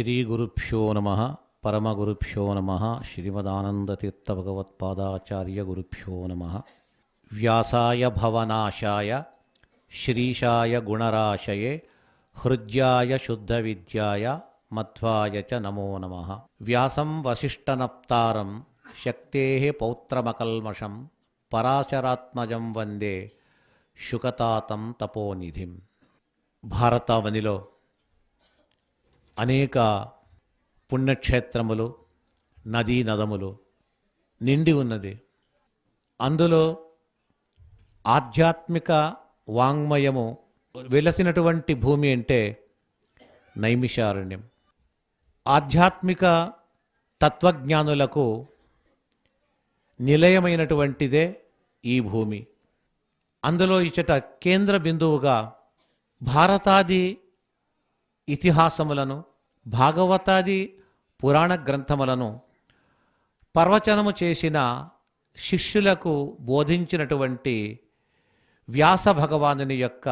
శ్రీ గురుభ్యో నమః పరమగురుభ్యో నమః శ్రీమదానందతీర్థభగవత్పాదాచార్య గురుభ్యో నమః. వ్యాసాయ భవనాశాయ శ్రీశాయ గుణరాశయే హృద్యాయ శుద్ధవిద్యాయ మధ్వాయ చ నమో నమః. వ్యాసం వసిష్ఠనప్తారం శక్తేః పౌత్రమకల్మషం పరాశరాత్మజం వందే శుకతాతం తపోనిధిం. భారతావనిలో అనేక పుణ్యక్షేత్రములు, నదీ నదములు నిండి ఉన్నది. అందులో ఆధ్యాత్మిక వాంగ్మయము వెలసినటువంటి భూమి అంటే నైమిషారణ్యం. ఆధ్యాత్మిక తత్వజ్ఞానులకు నిలయమైనటువంటిదే ఈ భూమి. అందులో ఇచ్చట కేంద్ర బిందువుగా భారతాది ఇతిహాసములను, భాగవతాది పురాణ గ్రంథములను ప్రవచనము చేసిన శిష్యులకు బోధించినటువంటి వ్యాస భగవానుని యొక్క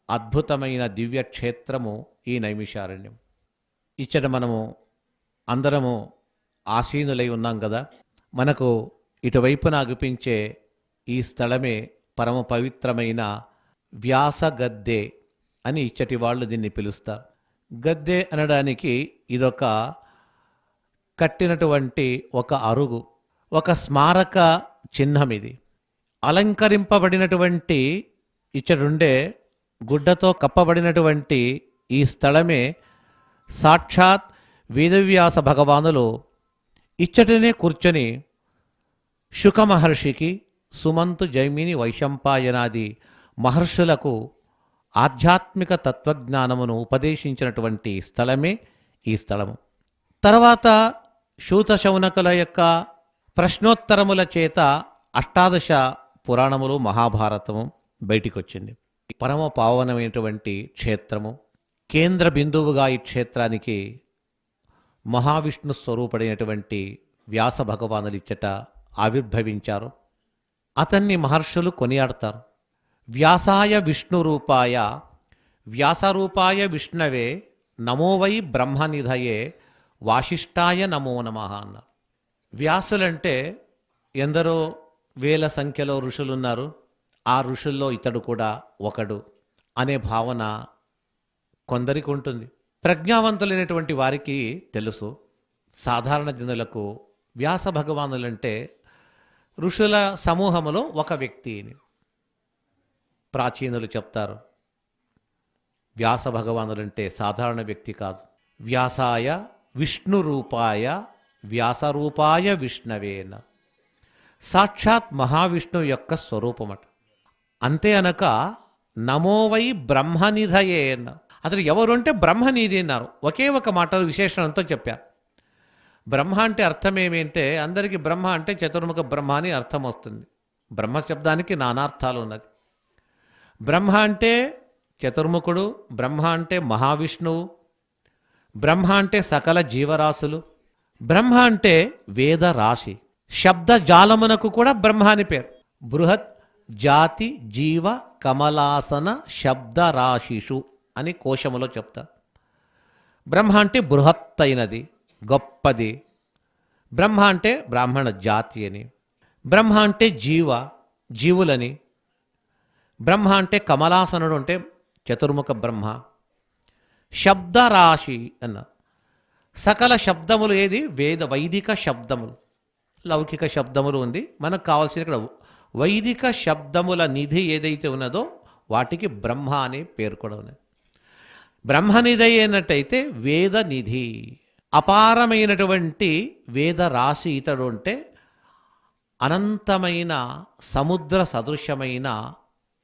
అద్భుతమైన దివ్యక్షేత్రము ఈ నైమిషారణ్యం. ఇచ్చట మనము అందరము ఆసీనులై ఉన్నాం కదా. మనకు ఇటువైపున అగుపించే ఈ స్థలమే పరమ పవిత్రమైన వ్యాస గద్దె అని ఇచ్చటి వాళ్ళు దీన్ని పిలుస్తారు. గద్దె అనడానికి ఇదొక కట్టినటువంటి ఒక అరుగు, ఒక స్మారక చిహ్నం. ఇది అలంకరింపబడినటువంటి ఇచ్చడుండే గుడ్డతో కప్పబడినటువంటి ఈ స్థలమే సాక్షాత్ వేదవ్యాస భగవానులు ఇచ్చటనే కూర్చొని శుక మహర్షికి, సుమంతు, జైమిని, వైశంపాయనాది మహర్షులకు ఆధ్యాత్మిక తత్వజ్ఞానమును ఉపదేశించినటువంటి స్థలమే ఈ స్థలము. తర్వాత శూత శౌనకుల యొక్క ప్రశ్నోత్తరముల చేత అష్టాదశ పురాణములు, మహాభారతము బయటికి వచ్చింది. పరమ పావనమైనటువంటి క్షేత్రము. కేంద్ర బిందువుగా ఈ క్షేత్రానికి మహావిష్ణు స్వరూపుడైనటువంటి వ్యాస భగవానులు ఇచ్చట ఆవిర్భవించారు. అతన్ని మహర్షులు కొనియాడతారు. వ్యాసాయ విష్ణురూపాయ వ్యాసరూపాయ విష్ణవే నమో వై బ్రహ్మనిధయే వాసిష్ఠాయ నమో నమః అన్నారు. వ్యాసులంటే ఎందరో వేల సంఖ్యలో ఋషులున్నారు. ఆ ఋషుల్లో ఇతడు కూడా ఒకడు అనే భావన కొందరికి ఉంటుంది. ప్రజ్ఞావంతులైనటువంటి వారికి తెలుసు. సాధారణ జనులకు వ్యాస భగవానులంటే ఋషుల సమూహములో ఒక వ్యక్తిని. ప్రాచీనులు చెప్తారు, వ్యాస భగవానులంటే సాధారణ వ్యక్తి కాదు. వ్యాసాయ విష్ణురూపాయ వ్యాసరూపాయ విష్ణవేన, సాక్షాత్ మహావిష్ణువు యొక్క స్వరూపమట. అంతే అనక నమో వై బ్రహ్మనిధయేన, అతడు ఎవరు అంటే బ్రహ్మనిధి అన్నారు. ఒకే ఒక మాటలు విశేషణంతో చెప్పారు. బ్రహ్మ అంటే అర్థం ఏమిటంటే, అందరికీ బ్రహ్మ అంటే చతుర్ముఖ బ్రహ్మ అని అర్థం వస్తుంది. బ్రహ్మ శబ్దానికి నానార్థాలు ఉన్నది. బ్రహ్మ అంటే చతుర్ముఖుడు, బ్రహ్మ అంటే మహావిష్ణువు, బ్రహ్మ అంటే సకల జీవరాశులు, బ్రహ్మ అంటే వేద రాశి. శబ్ద జాలమునకు కూడా బ్రహ్మ అని పేరు. బృహత్ జాతి జీవ కమలాసన శబ్ద రాశిషు అని కోశములో చెప్తారు. బ్రహ్మ అంటే బృహత్ అయినది, గొప్పది. బ్రహ్మ అంటే బ్రాహ్మణ జాతి అని. బ్రహ్మ అంటే జీవులని. బ్రహ్మ అంటే కమలాసనుడు అంటే చతుర్ముఖ బ్రహ్మ. శబ్దరాశి అన్న సకల శబ్దములు ఏది? వైదిక శబ్దములు. లౌకిక శబ్దములు ఉంది. మనకు కావాల్సిన ఇక్కడ వైదిక శబ్దముల నిధి ఏదైతే ఉన్నదో వాటికి బ్రహ్మ అనే పేరు కూడా ఉన్నది. బ్రహ్మనిధి అయినట్టయితే వేద నిధి, అపారమైనటువంటి వేద రాశి ఇతడు అంటే అనంతమైన సముద్ర సదృశ్యమైన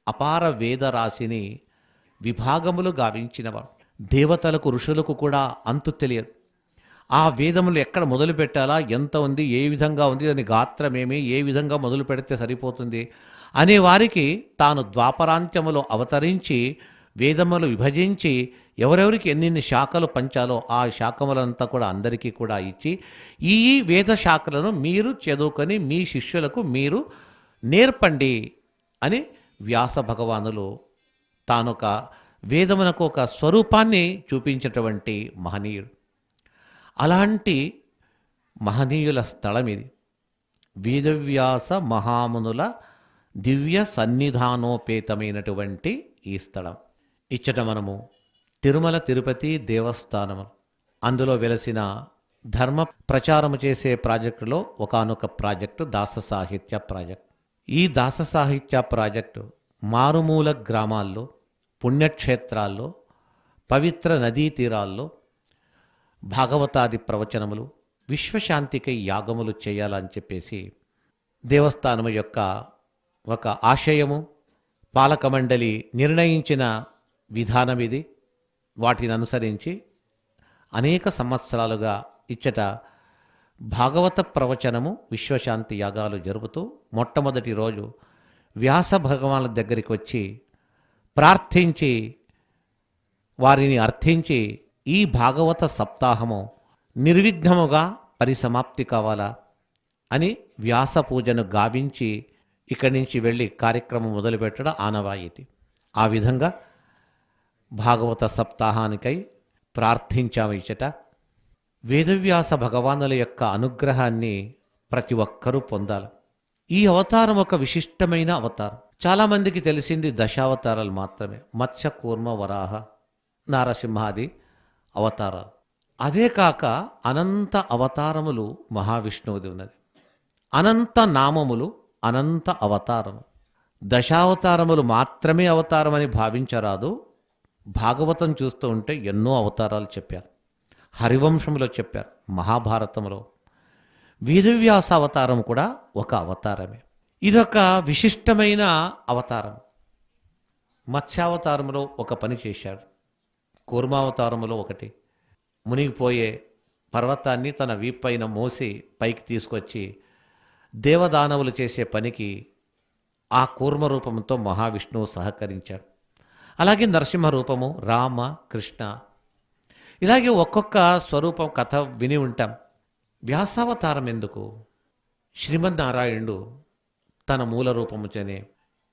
అపార వేదరాశిని విభాగములు గావించినవాడు. దేవతలకు, ఋషులకు కూడా అంతు తెలియదు. ఆ వేదములు ఎక్కడ మొదలు పెట్టాలా, ఎంత ఉంది, ఏ విధంగా ఉంది, దాని గాత్రమేమి, ఏ విధంగా మొదలు పెడితే సరిపోతుంది అనే వారికి తాను ద్వాపరాంత్యములో అవతరించి వేదములు విభజించి ఎవరెవరికి ఎన్నెన్ని శాఖలు పంచాలో ఆ శాఖములంతా కూడా అందరికీ కూడా ఇచ్చి, ఈ వేద శాఖలను మీరు చదువుకొని మీ శిష్యులకు మీరు నేర్పండి అని వ్యాస భగవానులు తానొక వేదమునకు ఒక స్వరూపాన్ని చూపించినటువంటి మహనీయుడు. అలాంటి మహనీయుల స్థలం ఇది. వేదవ్యాస మహామునుల దివ్య సన్నిధానోపేతమైనటువంటి ఈ స్థలం. ఇచ్చట మనము తిరుమల తిరుపతి దేవస్థానము అందులో వెలసిన ధర్మ ప్రచారము చేసే ప్రాజెక్టులో ఒకానొక ప్రాజెక్టు దాస సాహిత్య ప్రాజెక్ట్. ఈ దాస సాహిత్య ప్రాజెక్టు మారుమూల గ్రామాల్లో, పుణ్యక్షేత్రాల్లో, పవిత్ర నదీ తీరాల్లో భాగవతాది ప్రవచనములు, విశ్వశాంతికై యాగములు చేయాలని చెప్పేసి దేవస్థానము యొక్క ఒక ఆశయము, పాలక మండలి నిర్ణయించిన విధానం ఇది. వాటిని అనుసరించి అనేక సంవత్సరాలుగా ఇచ్చట భాగవత ప్రవచనము, విశ్వశాంతి యాగాలు జరుపుతూ మొట్టమొదటి రోజు వ్యాస భగవానుల దగ్గరికి వచ్చి ప్రార్థించి వారిని అర్థించి ఈ భాగవత సప్తాహము నిర్విఘ్నముగా పరిసమాప్తి కావాలా అని వ్యాస పూజను గావించి ఇక్కడి నుంచి వెళ్ళి కార్యక్రమం మొదలుపెట్టడం ఆనవాయితీ. ఆ విధంగా భాగవత సప్తాహానికై ప్రార్థించాము. ఇచ్చట వేదవ్యాస భగవానుల యొక్క అనుగ్రహాన్ని ప్రతి ఒక్కరూ పొందాలి. ఈ అవతారం ఒక విశిష్టమైన అవతారం. చాలామందికి తెలిసింది దశావతారాలు మాత్రమే, మత్స్య కూర్మ వరాహ నారసింహాది అవతారాలు. అదే కాక అనంత అవతారములు మహావిష్ణువుది ఉన్నది. అనంత నామములు, అనంత అవతారము. దశావతారములు మాత్రమే అవతారమని భావించరాదు. భాగవతం చూస్తూ ఉంటే ఎన్నో అవతారాలు చెప్పారు. హరివంశంలో చెప్పారు, మహాభారతంలో. వేదవ్యాస అవతారం కూడా ఒక అవతారమే. ఇదొక విశిష్టమైన అవతారం. మత్స్యావతారంలో ఒక పని చేశాడు, కూర్మావతారములో ఒకటి. మునిగిపోయే పర్వతాన్ని తన వీపైన మోసి పైకి తీసుకొచ్చి దేవదానవులు చేసే పనికి ఆ కూర్మ రూపంతో మహావిష్ణువు సహకరించాడు. అలాగే నరసింహ రూపము, రామ, కృష్ణ, ఇలాగే ఒక్కొక్క స్వరూపం కథ విని ఉంటాం. వ్యాసావతారం ఎందుకు? శ్రీమన్నారాయణుడు తన మూల రూపముచనే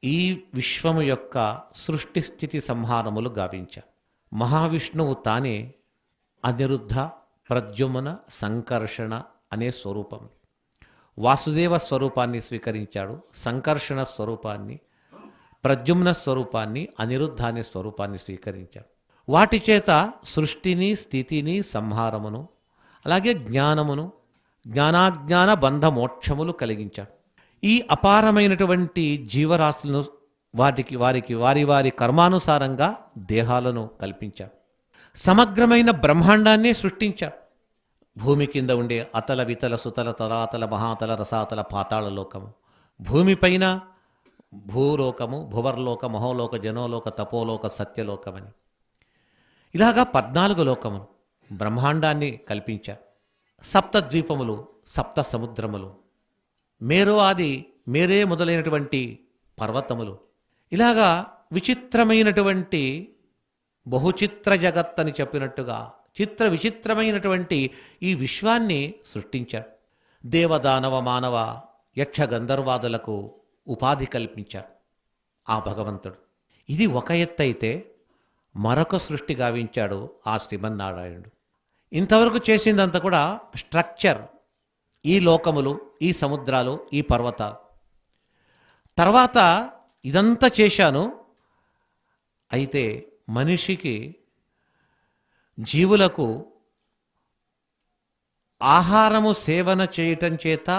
ఈ విశ్వము యొక్క సృష్టి స్థితి సంహారములు గావించాడు. మహావిష్ణువు తానే అనిరుద్ధ, ప్రద్యుమ్న, సంకర్షణ అనే స్వరూపం. వాసుదేవ స్వరూపాన్ని స్వీకరించాడు, సంకర్షణ స్వరూపాన్ని, ప్రద్యుమ్న స్వరూపాన్ని, అనిరుద్ధ అనే స్వరూపాన్ని స్వీకరించాడు. వాటి చేత సృష్టిని, స్థితిని, సంహారమును, అలాగే జ్ఞానమును, జ్ఞానాజ్ఞాన బంధ మోక్షములు కలిగించాడు. ఈ అపారమైనటువంటి జీవరాశులను వారికి వారి వారి కర్మానుసారంగా దేహాలను కల్పించాడు. సమగ్రమైన బ్రహ్మాండాన్ని సృష్టించాడు. భూమి కింద ఉండే అతల, వితల, సుతల, తలాతల, మహాతల, రసాతల, పాతాళ లోకము, భూమిపైన భూలోకము, భువర్లోక, మహోలోక, జనోలోక, తపోలోక, సత్యలోకమని ఇలాగా 14 లోకములు బ్రహ్మాండాన్ని కల్పించాడు. సప్త ద్వీపములు, సప్త సముద్రములు, మేరు ఆది మేరే మొదలైనటువంటి పర్వతములు, ఇలాగా విచిత్రమైనటువంటి బహుచిత్ర జగత్ అని చెప్పినట్టుగా చిత్ర విచిత్రమైనటువంటి ఈ విశ్వాన్ని సృష్టించాడు. దేవదానవ మానవ యక్ష గంధర్వాదులకు ఉపాధి కల్పించాడు ఆ భగవంతుడు. ఇది ఒక ఎత్తైతే మరొక సృష్టి గావించాడు ఆ శ్రీమన్నారాయణుడు. ఇంతవరకు చేసిందంతా కూడా స్ట్రక్చర్, ఈ లోకములు, ఈ సముద్రాలు, ఈ పర్వతాలు. తర్వాత ఇదంతా చేశాను, అయితే మనిషికి, జీవులకు ఆహారము సేవన చేయటం చేత,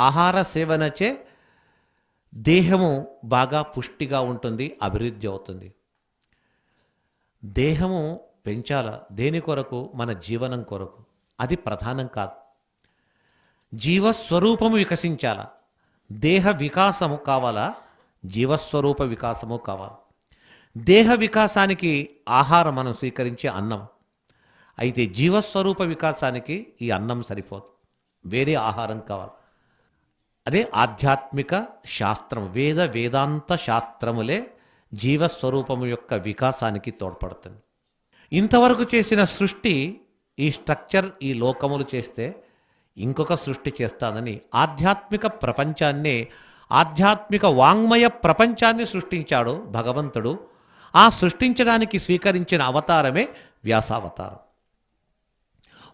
ఆహార సేవనచే దేహము బాగా పుష్టిగా ఉంటుంది, అభివృద్ధి అవుతుంది. దేహము పెంచాల, దేని కొరకు? మన జీవనం కొరకు. అది ప్రధానం కాదు. జీవస్వరూపము వికసించాల. దేహ వికాసము కావాలా, జీవస్వరూప వికాసము కావాలి. దేహ వికాసానికి ఆహారం మనం స్వీకరించే అన్నం. అయితే జీవస్వరూప వికాసానికి ఈ అన్నం సరిపోదు, వేరే ఆహారం కావాలి. అదే ఆధ్యాత్మిక శాస్త్రం, వేదాంత శాస్త్రములే జీవస్వరూపము యొక్క వికాసానికి తోడ్పడుతుంది. ఇంతవరకు చేసిన సృష్టి, ఈ స్ట్రక్చర్, ఈ లోకములు చేస్తే ఇంకొక సృష్టి చేస్తానని ఆధ్యాత్మిక ప్రపంచాన్నే, ఆధ్యాత్మిక వాంగ్మయ ప్రపంచాన్ని సృష్టించాడు భగవంతుడు. ఆ సృష్టించడానికి స్వీకరించిన అవతారమే వ్యాసావతారం.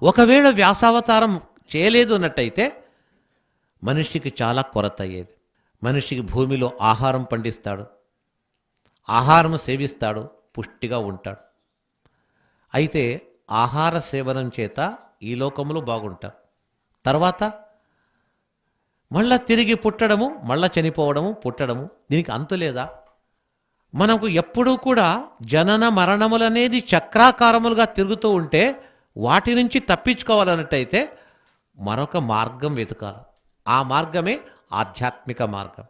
ఒకవేళ వ్యాసావతారం చేయలేదు అన్నట్టయితే మనిషికి చాలా కొరత అయ్యేది. మనిషికి భూమిలో ఆహారం పండిస్తాడు, ఆహారం సేవిస్తాడు, పుష్టిగా ఉంటాడు. అయితే ఆహార సేవనం చేత ఈ లోకంలో బాగుంటారు. తర్వాత మళ్ళా తిరిగి పుట్టడము, మళ్ళా చనిపోవడము, పుట్టడము, దీనికి అంతు లేదా? మనకు ఎప్పుడూ కూడా జనన మరణములనేది చక్రాకారములుగా తిరుగుతూ ఉంటే వాటి నుంచి తప్పించుకోవాలన్నట్టయితే మరొక మార్గం వెతకాలి. ఆ మార్గమే ఆధ్యాత్మిక మార్గం.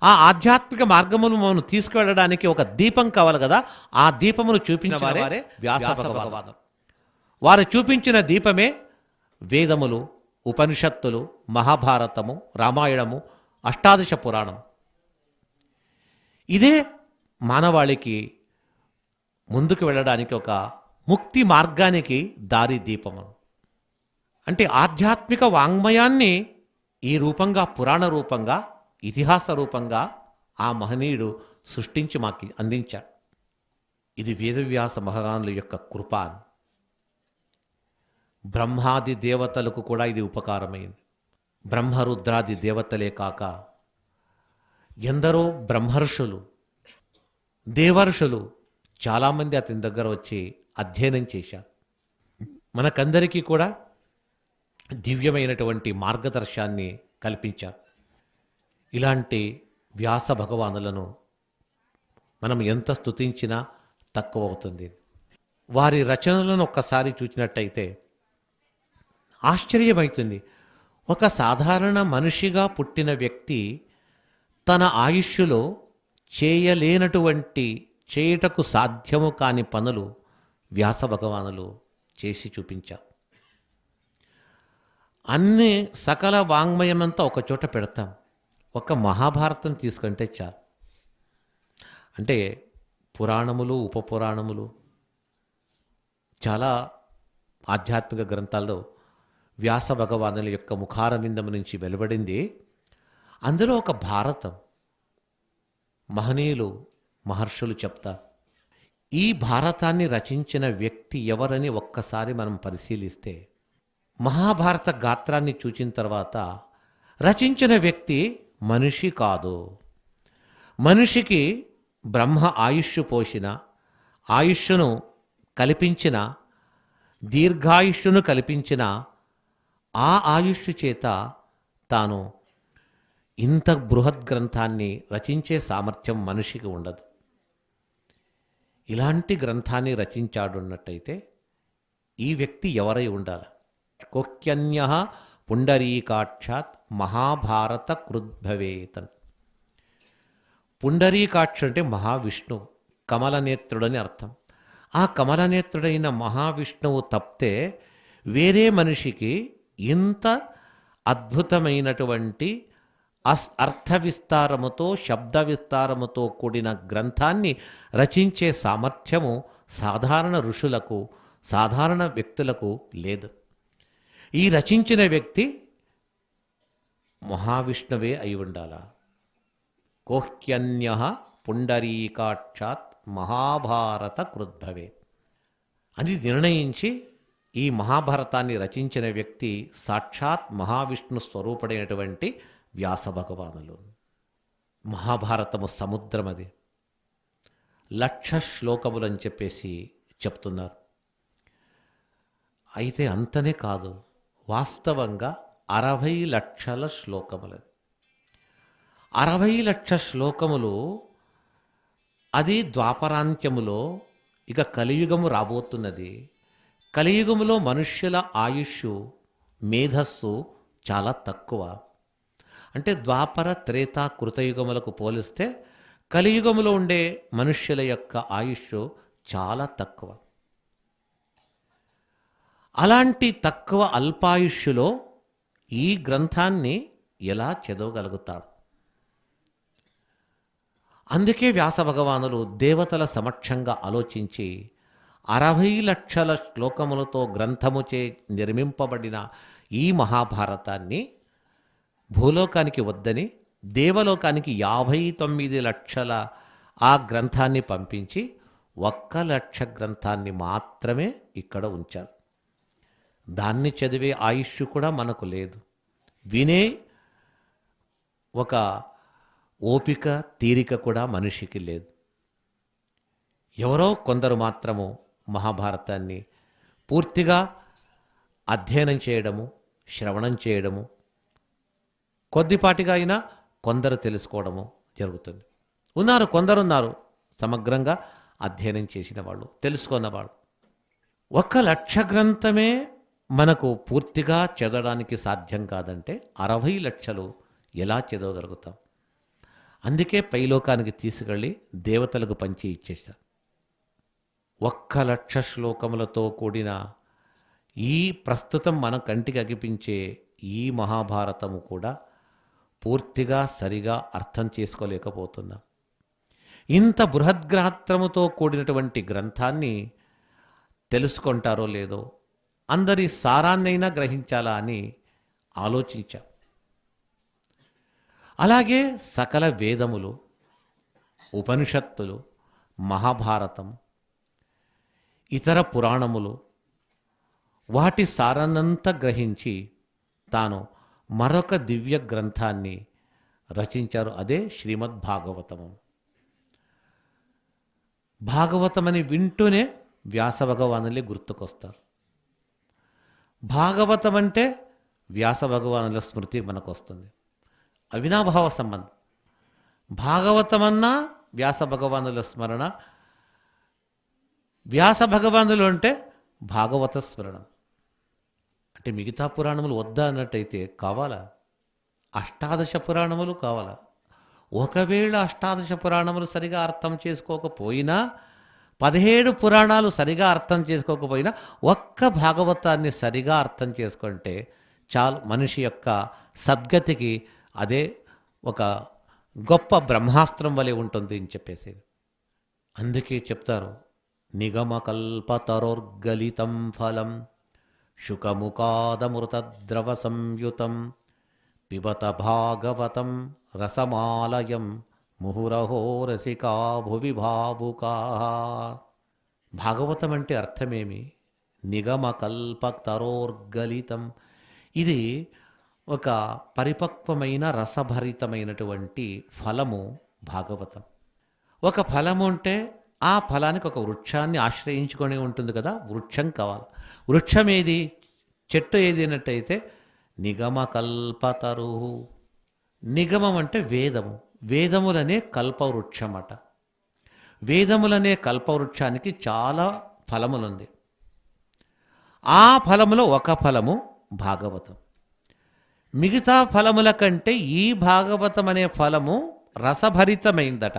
ఆ ఆధ్యాత్మిక మార్గమును మనం తీసుకువెళ్ళడానికి ఒక దీపం కావాలి కదా. ఆ దీపమును చూపించిన వారే వ్యాస భగవానుడు. వారు చూపించిన దీపమే వేదములు, ఉపనిషత్తులు, మహాభారతము, రామాయణము, అష్టాదశ పురాణం. ఇదే మానవాళికి ముందుకు వెళ్ళడానికి ఒక ముక్తి మార్గానికి దారి దీపము. అంటే ఆధ్యాత్మిక వాంగ్మయాన్ని ఈ రూపంగా, పురాణ రూపంగా, ఇతిహాస రూపంగా ఆ మహనీయుడు సృష్టించి మాకు అందించాడు. ఇది వేదవ్యాస మహారాజుల యొక్క కృప. బ్రహ్మాది దేవతలకు కూడా ఇది ఉపకారమైంది. బ్రహ్మరుద్రాది దేవతలే కాక ఎందరో బ్రహ్మర్షులు, దేవర్షులు చాలామంది అతని దగ్గర వచ్చి అధ్యయనం చేశారు. మనకందరికీ కూడా దివ్యమైనటువంటి మార్గదర్శాన్ని కల్పించారు. ఇలాంటి వ్యాస భగవానులను మనం ఎంత స్తుతించినా తక్కువ అవుతుంది. వారి రచనలను ఒక్కసారి చూసినట్టయితే ఆశ్చర్యమవుతుంది. ఒక సాధారణ మనిషిగా పుట్టిన వ్యక్తి తన ఆయుష్లో చేయలేనటువంటి, చేయుటకు సాధ్యము కాని పనులు వ్యాస భగవానులు చేసి చూపించారు. అన్ని సకల వాంగ్మయమంతా ఒక చోట పెడతాం. ఒక మహాభారతం తీసుకుంటే చాలు. అంటే పురాణములు, ఉపపురాణములు, చాలా ఆధ్యాత్మిక గ్రంథాల్లో వ్యాస భగవానుల యొక్క ముఖారవిందము నుంచి వెలువడింది. అందులో ఒక భారతం మహనీయులు, మహర్షులు చెప్తారు. ఈ భారతాన్ని రచించిన వ్యక్తి ఎవరని ఒక్కసారి మనం పరిశీలిస్తే, మహాభారత గాత్రాన్ని చూచిన తర్వాత రచించిన వ్యక్తి మనిషి కాదు. మనిషికి బ్రహ్మ ఆయుష్ పోసిన, ఆయుష్ను కల్పించిన, దీర్ఘాయుష్ను కల్పించిన ఆ ఆయుష్ చేత తాను ఇంత బృహత్ గ్రంథాన్ని రచించే సామర్థ్యం మనిషికి ఉండదు. ఇలాంటి గ్రంథాన్ని రచించాడున్నట్టయితే ఈ వ్యక్తి ఎవరై ఉండాలి? కోక్యన్యః పుండరీకాక్షాత్ మహాభారత కృద్భవేతన్. పుండరీకాక్ష అంటే మహావిష్ణువు, కమలనేత్రుడని అర్థం. ఆ కమలనేత్రుడైన మహావిష్ణువు తప్పితే వేరే మనిషికి ఇంత అద్భుతమైనటువంటి అర్థ విస్తారముతో, శబ్ద విస్తారముతో కూడిన గ్రంథాన్ని రచించే సామర్థ్యము సాధారణ ఋషులకు, సాధారణ వ్యక్తులకు లేదు. ఈ రచించిన వ్యక్తి మహావిష్ణువే అయి ఉండాలా. కోహ్యన్యః పుండరీకాక్షాత్ మహాభారత కృద్భవే అని నిర్ణయించి ఈ మహాభారతాన్ని రచించిన వ్యక్తి సాక్షాత్ మహావిష్ణు స్వరూపుడైనటువంటి వ్యాస భగవానులు. మహాభారతము సముద్రం, అది 1,00,000 శ్లోకములని చెప్పేసి చెప్తున్నారు. అయితే అంతనే కాదు, వాస్తవంగా 60 లక్షల శ్లోకములది. 60 లక్షల శ్లోకములు. అది ద్వాపరాంత్యములో, ఇక కలియుగము రాబోతున్నది. కలియుగములో మనుష్యుల ఆయుష్, మేధస్సు చాలా తక్కువ. అంటే ద్వాపర, త్రేత, కృతయుగములకు పోలిస్తే కలియుగములో ఉండే మనుష్యుల యొక్క ఆయుష్ చాలా తక్కువ. అలాంటి తక్కువ అల్పాయుష్యులో ఈ గ్రంథాన్ని ఎలా చదవగలుగుతాడు? అందుకే వ్యాస భగవానులు దేవతల సమక్షంగా ఆలోచించి 60 లక్షల శ్లోకములతో గ్రంథముచే నిర్మింపబడిన ఈ మహాభారతాన్ని భూలోకానికి వద్దని దేవలోకానికి 59 లక్షల ఆ గ్రంథాన్ని పంపించి 1,00,000 గ్రంథాన్ని మాత్రమే ఇక్కడ ఉంచారు. దాన్ని చదివే ఆయుష్ కూడా మనకు లేదు. వినే ఒక ఓపిక, తీరిక కూడా మనిషికి లేదు. ఎవరో కొందరు మాత్రము మహాభారతాన్ని పూర్తిగా అధ్యయనం చేయడము, శ్రవణం చేయడము, కొద్దిపాటిగా అయినా కొందరు తెలుసుకోవడము జరుగుతుంది. కొందరున్నారు సమగ్రంగా అధ్యయనం చేసిన వాళ్ళు, తెలుసుకున్న వాళ్ళు. 1,00,000 గ్రంథమే మనకు పూర్తిగా చదవడానికి సాధ్యం కాదంటే 60 లక్షలు ఎలా చదవగలుగుతాం? అందుకే పైలోకానికి తీసుకెళ్ళి దేవతలకు పంచి ఇచ్చేశారు. 1,00,000 శ్లోకములతో కూడిన ఈ ప్రస్తుతం మన కంటికి అగిపించే ఈ మహాభారతము కూడా పూర్తిగా సరిగా అర్థం చేసుకోలేకపోతున్నాం. ఇంత బృహద్గాత్రముతో కూడినటువంటి గ్రంథాన్ని తెలుసుకుంటారో లేదో, అందరి సారాన్నైనా గ్రహించాలా అని ఆలోచించాం. అలాగే సకల వేదములు, ఉపనిషత్తులు, మహాభారతం, ఇతర పురాణములు వాటి సారాన్నంతా గ్రహించి తాను మరొక దివ్య గ్రంథాన్ని రచించారు. అదే శ్రీమద్ భాగవతము. భాగవతమని వింటూనే వ్యాస భగవానులే గుర్తుకొస్తారు. భాగవతం అంటే వ్యాస భగవానుల స్మృతి మనకు వస్తుంది. అవినాభావ సంబంధం. భాగవతమన్నా వ్యాస భగవానుల స్మరణ, వ్యాస భగవానులు అంటే భాగవత స్మరణం. అంటే మిగతా పురాణములు వద్దా అన్నట్టయితే కావాలా? 18 పురాణములు కావాలా? ఒకవేళ 18 పురాణములు సరిగా అర్థం చేసుకోకపోయినా, 17 పురాణాలు సరిగా అర్థం చేసుకోకపోయినా, ఒక్క భాగవతాన్ని సరిగా అర్థం చేసుకుంటే చాలు, మనిషి యొక్క సద్గతికి అదే ఒక గొప్ప బ్రహ్మాస్త్రం వలె ఉంటుంది అని చెప్పేసి. అందుకే చెప్తారు, నిగమకల్పతరోర్గలితం ఫలం శుకముఖాదమృతద్రవ సంయుతం పిబత భాగవతం రసమాలయం ముహురహో రసికా భువి భావుకా. భాగవతం అంటే అర్థమేమి? నిగమకల్పతరోర్గలితం. ఇది ఒక పరిపక్వమైన రసభరితమైనటువంటి ఫలము భాగవతం. ఒక ఫలము అంటే ఆ ఫలానికి ఒక వృక్షాన్ని ఆశ్రయించుకొని ఉంటుంది కదా, వృక్షం కావాలి. వృక్షం ఏది? చెట్టు ఏది అన్నట్టయితే నిగమకల్పతరు. నిగమం అంటే వేదము. వేదములనే కల్పవృక్షం అట. వేదములనే కల్పవృక్షానికి చాలా ఫలములుంది. ఆ ఫలములో ఒక ఫలము భాగవతం. మిగతా ఫలముల కంటే ఈ భాగవతం అనే ఫలము రసభరితమైందట.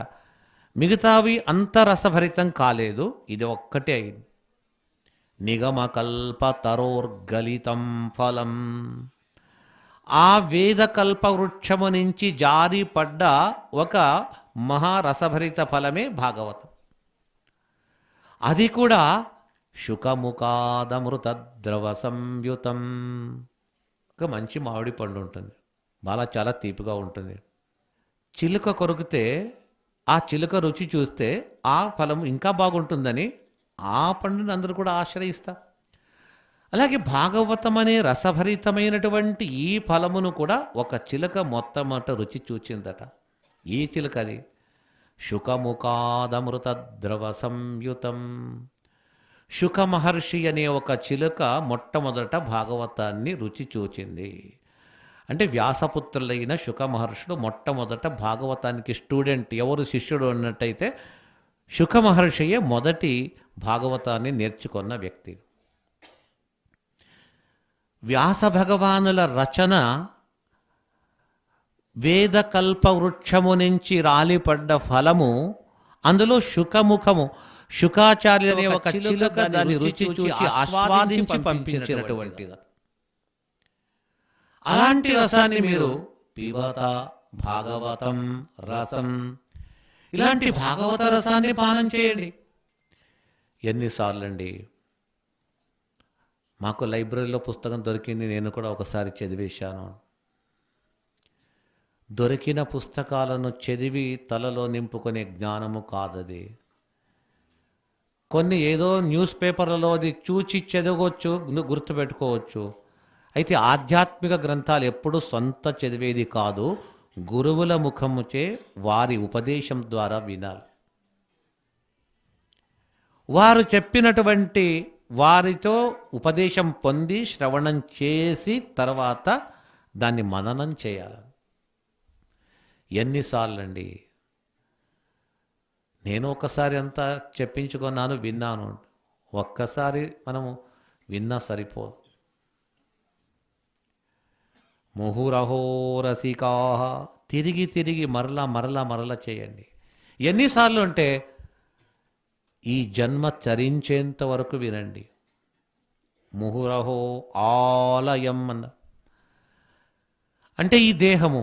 మిగతావి అంత రసభరితం కాలేదు, ఇది ఒక్కటే అయింది. నిగమకల్పతరోర్గలితం ఫలం. ఆ వేదకల్ప వృక్షము నుంచి జారి పడ్డ ఒక మహారసభరిత ఫలమే భాగవతం. అది కూడా శుకముఖాదమృతద్రవ సంయుతం. ఒక మంచి మామిడి పండు ఉంటుంది, చాలా తీపిగా ఉంటుంది. చిలుక కొరికితే ఆ చిలుక రుచి చూస్తే ఆ ఫలం ఇంకా బాగుంటుందని ఆ పండుని అందరూ కూడా ఆశ్రయిస్తారు. అలాగే భాగవతం అనే రసభరితమైనటువంటి ఈ ఫలమును కూడా ఒక చిలుక మొట్టమొదట రుచి చూచిందట. ఈ చిలుక అది శుకముఖాదమృతద్రవ సంయుతం. శుక మహర్షి అనే ఒక చిలుక మొట్టమొదట భాగవతాన్ని రుచి చూచింది. అంటే వ్యాసపుత్రులైన శుక మహర్షులు మొట్టమొదట భాగవతానికి స్టూడెంట్, ఎవరు శిష్యుడు అన్నట్టయితే శుక మహర్షియే మొదటి భాగవతాన్ని నేర్చుకున్న వ్యక్తి. వ్యాస భగవానుల రచన వేదకల్ప వృక్షము నుంచి రాలిపడ్డ ఫలము. అందులో శుకముఖము, శుకాచార్య అనే ఒక చిలుక దాన్ని రుచి చూచి ఆస్వాదించి పంపించినటువంటిది. అలాంటి రసాన్ని మీరు పిబత భాగవతం రసం, ఇలాంటి భాగవత రసాన్ని పానం చేయండి. ఎన్నిసార్లండి మాకు లైబ్రరీలో పుస్తకం దొరికింది, నేను కూడా ఒకసారి చదివేశాను. దొరికిన పుస్తకాలను చదివి తలలో నింపుకునే జ్ఞానము కాదది. కొన్ని ఏదో న్యూస్ పేపర్లలో అది చూచి చదవచ్చు, గుర్తుపెట్టుకోవచ్చు. అయితే ఆధ్యాత్మిక గ్రంథాలు ఎప్పుడూ సొంత చదివేది కాదు, గురువుల ముఖముచే వారి ఉపదేశం ద్వారా వినాలి. వారు చెప్పినటువంటి వారితో ఉపదేశం పొంది శ్రవణం చేసి తర్వాత దాన్ని మననం చేయాలి. ఎన్నిసార్లండి నేను ఒకసారి అంతా చెప్పించుకున్నాను, విన్నాను. ఒక్కసారి మనము విన్నా సరిపోదు. ముహురహోరసికా, తిరిగి తిరిగి మరలా మరలా మరలా చేయండి. ఎన్నిసార్లు అంటే ఈ జన్మ చరించేంత వరకు వినండి. ముహురహో ఆలయం అన్న అంటే ఈ దేహము,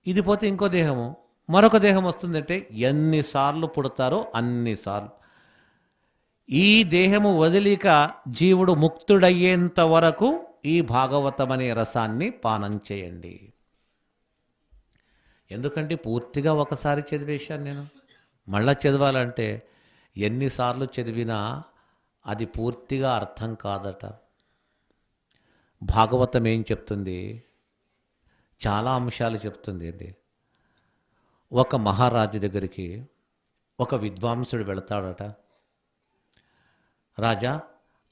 ఇది పోతే ఇంకో దేహము, మరొక దేహం వస్తుందంటే ఎన్నిసార్లు పుడతారో అన్నిసార్లు. ఈ దేహము వదిలిక జీవుడు ముక్తుడయ్యేంత వరకు ఈ భాగవతం అనే రసాన్ని పానం చేయండి. ఎందుకంటే పూర్తిగా ఒకసారి చదివేశాను నేను, మళ్ళా చదవాలంటే ఎన్నిసార్లు చదివినా అది పూర్తిగా అర్థం కాదట. భాగవతం ఏం చెప్తుంది? చాలా అంశాలు చెప్తుంది. ఇది ఒక మహారాజు దగ్గరికి ఒక విద్వాంసుడు వెళతాడట. రాజా,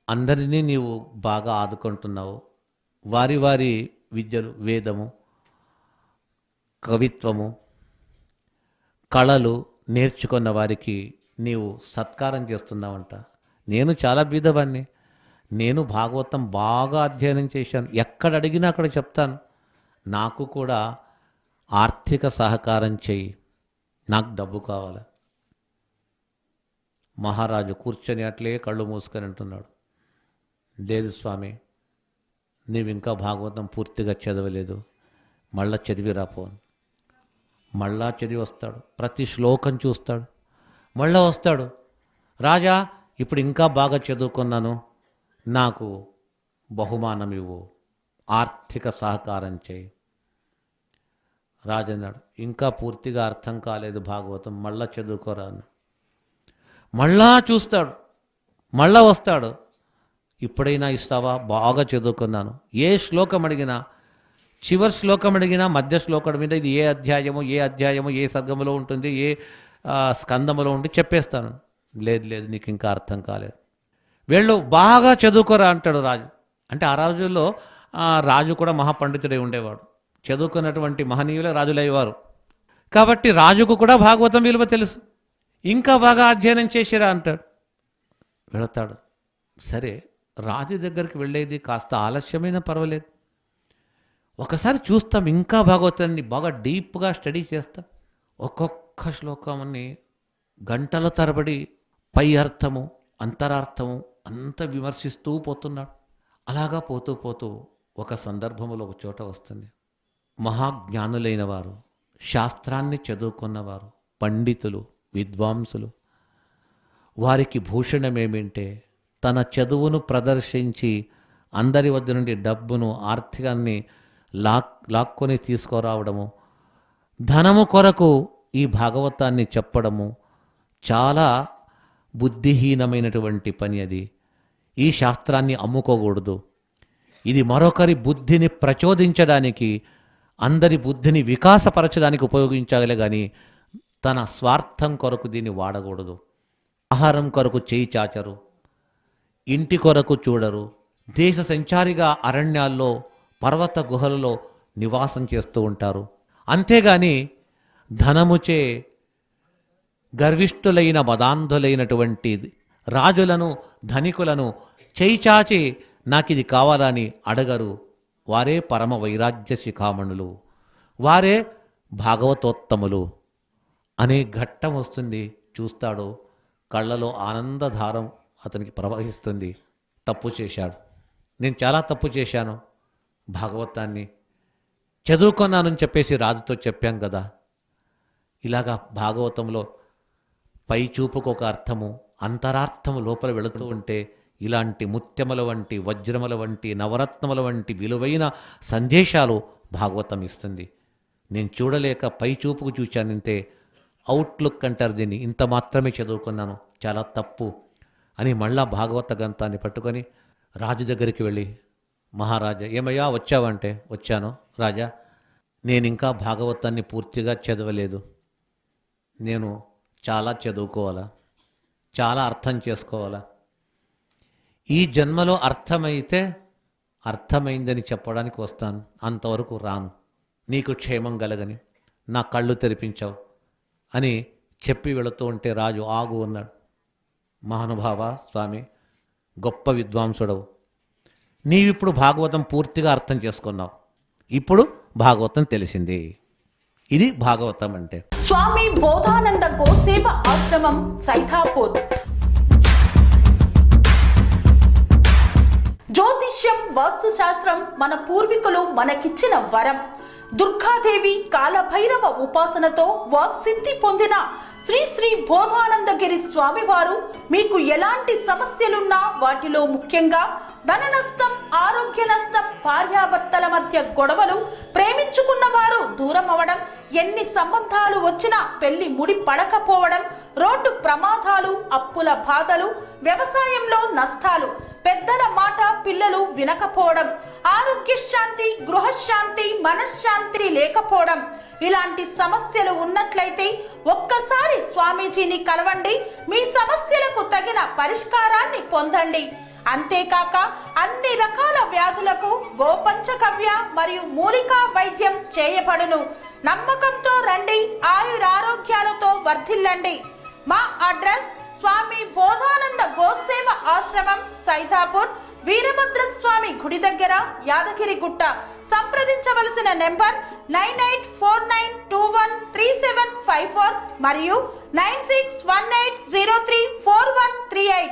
అందరినీ నీవు బాగా ఆదుకుంటున్నావు, వారి వారి విద్యలు, వేదము, కవిత్వము, కళలు నేర్చుకున్న వారికి నీవు సత్కారం చేస్తున్నావంట. నేను చాలా బీదవాణ్ణి, నేను భాగవతం బాగా అధ్యయనం చేశాను, ఎక్కడ అడిగినా అక్కడ చెప్తాను, నాకు కూడా ఆర్థిక సహకారం చెయ్యి, నాకు డబ్బు కావాలి. మహారాజు కూర్చొని అట్లే కళ్ళు మూసుకొని అంటున్నాడు, లేదు స్వామి, నీవు ఇంకా భాగవతం పూర్తిగా చదవలేదు, మళ్ళా చదివి రాపో. మళ్ళా చదివి వస్తాడు, ప్రతి శ్లోకం చూస్తాడు, మళ్ళా వస్తాడు, రాజా ఇప్పుడు ఇంకా బాగా చదువుకున్నాను, నాకు బహుమానం ఇవ్వు, ఆర్థిక సహకారం చేయి. రాజు అన్నాడు, ఇంకా పూర్తిగా అర్థం కాలేదు భాగవతం, మళ్ళా చదువుకోరాను. మళ్ళా చూస్తాడు, మళ్ళా వస్తాడు, ఇప్పుడైనా ఇస్తావా, బాగా చదువుకున్నాను. ఏ శ్లోకం అడిగినా, చివరి శ్లోకం అడిగినా, మధ్య శ్లోకం మీద ఇది ఏ అధ్యాయము ఏ సర్గములో ఉంటుంది, ఏ స్కందములో ఉండి చెప్పేస్తాను. లేదు లేదు, నీకు ఇంకా అర్థం కాలేదు, వీళ్ళు బాగా చదువుకోరా అంటాడు రాజు. అంటే ఆ రోజుల్లో రాజు కూడా మహాపండితుడై ఉండేవాడు, చదువుకున్నటువంటి మహనీయులే రాజులయ్యేవారు. కాబట్టి రాజుకు కూడా భాగవతం విలువ తెలుసు. ఇంకా బాగా అధ్యయనం చేసిరా అంటాడు, వెళతాడు. సరే, రాజు దగ్గరికి వెళ్ళేది కాస్త ఆలస్యమైనా పర్వాలేదు, ఒకసారి చూస్తాం, ఇంకా భాగవతాన్ని బాగా డీప్గా స్టడీ చేస్తాం. ఒక్కొక్క శ్లోకాన్ని గంటల తరబడి పై అర్థము అంతరార్థము అంత విమర్శిస్తూ పోతున్నాడు. అలాగా పోతూ పోతూ ఒక సందర్భంలో ఒక చోట వస్తుంది, మహాజ్ఞానులైన వారు, శాస్త్రాన్ని చదువుకున్నవారు, పండితులు, విద్వాంసులు, వారికి భూషణమేమింటే తన చదువును ప్రదర్శించి అందరి వద్ద నుండి డబ్బును, ఆర్థికాన్ని లాక్కొని తీసుకురావడము, ధనము కొరకు ఈ భాగవతాన్ని చెప్పడము చాలా బుద్ధిహీనమైనటువంటి పని. అది ఈ శాస్త్రాన్ని అమ్ముకోకూడదు, ఇది మరొకరి బుద్ధిని ప్రచోదించడానికి, అందరి బుద్ధిని వికాసపరచడానికి ఉపయోగించాలి కానీ తన స్వార్థం కొరకు దీన్ని వాడకూడదు. ఆహారం కొరకు చేయి చాచరు, ఇంటి కొరకు చూడరు, దేశ సంచారిగా అరణ్యాల్లో, పర్వత గుహలలో నివాసం చేస్తూ ఉంటారు. అంతేగాని ధనముచే గర్విష్ఠులైన మదాంధులైనటువంటి రాజులను, ధనికులను చేయిచాచి నాకిది కావాలని అడగరు. వారే పరమ వైరాగ్య శిఖామణులు, వారే భాగవతోత్తములు అనే ఘట్టం వస్తుంది. చూస్తాడు, కళ్ళలో ఆనందధారం అతనికి ప్రవహిస్తుంది. తప్పు చేశాడు, నేను చాలా తప్పు చేశాను, భాగవతాన్ని చదువుకున్నానని చెప్పేసి రాజుతో చెప్పాం కదా. ఇలాగా భాగవతంలో పై చూపుకు ఒక అర్థము, అంతరార్థము లోపల వెళుతూ ఉంటే ఇలాంటి ముత్యముల వంటి, వజ్రముల వంటి, నవరత్నముల వంటి విలువైన సందేశాలు భాగవతం ఇస్తుంది. నేను చూడలేక పై చూపుకు చూశానంతే, అవుట్లుక్ అంటారు దీన్ని, ఇంత మాత్రమే చదువుకున్నాను, చాలా తప్పు. అని మళ్ళా భాగవత గ్రంథాన్ని పట్టుకొని రాజు దగ్గరికి వెళ్ళి, మహారాజా, ఏమయ్యా వచ్చావంటే, వచ్చాను రాజా, నేను ఇంకా భాగవతాన్ని పూర్తిగా చదవలేదు. నేను చాలా చదువుకోవాలా, చాలా అర్థం చేసుకోవాలా. ఈ జన్మలో అర్థమైందని చెప్పడానికి వస్తాను, అంతవరకు రాను. నీకు క్షేమం కలగని నా కళ్ళు తెరిపించావు అని చెప్పి వెళుతూ ఉంటే రాజు ఆగు అన్నాడు. మహానుభావ స్వామి, గొప్ప విద్వాంసుడవు, నీవిప్పుడు భాగవతం పూర్తిగా అర్థం చేసుకున్నావు, ఇప్పుడు భాగవతం తెలిసింది. ఇది భాగవతం అంటే. స్వామి బోధానంద గోసేవ ఆశ్రమం, సైథాపూర్. జ్యోతిష్యం, వాస్తుశాస్త్రం మన పూర్వీకులు మనకిచ్చిన వరం. దుర్గాదేవి, కాలభైరవ ఉపాసనతో వాక్సిద్ధి పొందిన శ్రీ శ్రీ బోధానందగిరి స్వామివారు మీకు ఎలాంటి సమస్యలున్నా, వాటిలో ముఖ్యంగా ధన నష్టం, ఆరోగ్య నష్టం, భార్యాభర్తల మధ్య గొడవలు, ప్రేమించుకున్న వారు దూరం అవడం, ఎన్ని సంబంధాలు వచ్చినా పెళ్లి ముడి పడకపోవడం, రోడ్డు ప్రమాదాలు, అప్పుల బాధలు, వ్యవసాయంలో నష్టాలు, పెద్దల మాట పిల్లలు వినకపోవడం, ఆరోగ్య శాంతి, గృహశాంతి, మనశ్శాంతి లేకపోవడం, ఇలాంటి సమస్యలు ఉన్నట్లయితే ఒక్కసారి స్వామీజీని కలవండి. మీ సమస్యలకు తగిన పరిష్కారాన్ని పొందండి. అంతేకాక అన్ని రకాల వ్యాధులకు గోపంచగవ్య మరియు మూలికా వైద్యం చేయబడును. నమ్మకంతో రండి, ఆయురారోగ్యాలతో వర్ధిల్లండి. మా అడ్రస్ స్వామి బోధానంద గోసేవ ఆశ్రమం, సైథాపూర్, వీరభద్రస్వామి గుడి దగ్గర, యాదగిరిగుట్ట. సంప్రదించవలసిన నెంబర్ 9849213754 మరియు 9618034138.